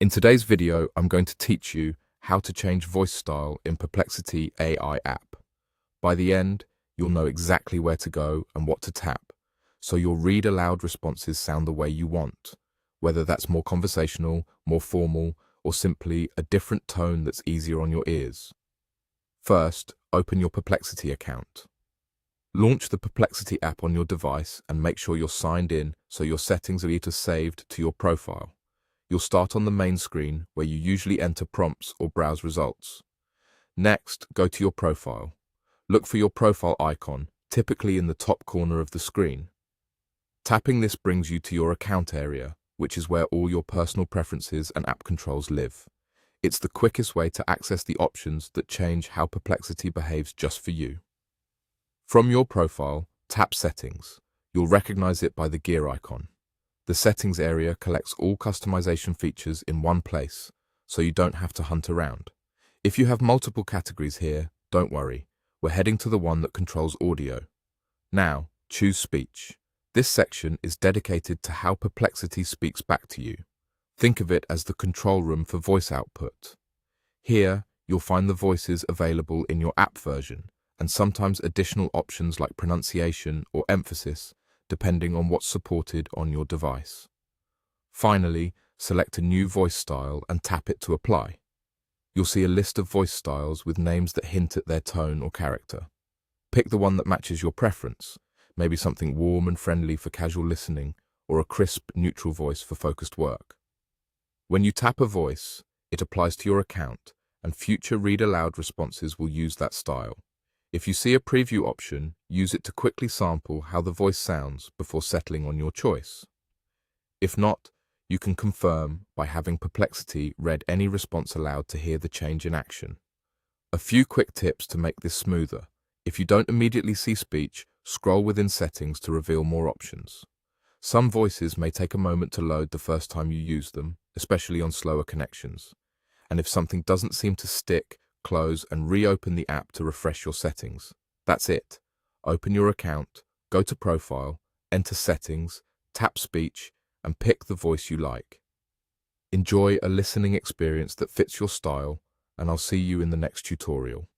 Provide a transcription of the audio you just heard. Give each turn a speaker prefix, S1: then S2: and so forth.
S1: In today's video, I'm going to teach you how to change voice style in Perplexity AI app. By the end, you'll know exactly where to go and what to tap, so your read aloud responses sound the way you want, whether that's more conversational, more formal, or simply a different tone that's easier on your ears. First, open your Perplexity account. Launch the Perplexity app on your device and make sure you're signed in so your settings are either saved to your profile. You'll start on the main screen where you usually enter prompts or browse results. Next, go to your profile. Look for your profile icon, typically in the top corner of the screen. Tapping this brings you to your account area, which is where all your personal preferences and app controls live. It's the quickest way to access the options that change how Perplexity behaves just for you. From your profile, tap Settings. You'll recognize it by the gear icon. The settings area collects all customization features in one place, so you don't have to hunt around. If you have multiple categories here, don't worry. We're heading to the one that controls audio. Now, choose Speech. This section is dedicated to how Perplexity speaks back to you. Think of it as the control room for voice output. Here, you'll find the voices available in your app version, and sometimes additional options like pronunciation or emphasis, depending on what's supported on your device. Finally, select a new voice style and tap it to apply. You'll see a list of voice styles with names that hint at their tone or character. Pick the one that matches your preference, maybe something warm and friendly for casual listening, or a crisp, neutral voice for focused work. When you tap a voice, it applies to your account, and future read-aloud responses will use that style. If you see a preview option, use it to quickly sample how the voice sounds before settling on your choice. If not, you can confirm by having Perplexity read any response aloud to hear the change in action. A few quick tips to make this smoother. If you don't immediately see speech, scroll within settings to reveal more options. Some voices may take a moment to load the first time you use them, especially on slower connections. And if something doesn't seem to stick, close and reopen the app to refresh your settings. That's it. Open your account, go to Profile, enter Settings, tap Speech, and pick the voice you like. Enjoy a listening experience that fits your style, and I'll see you in the next tutorial.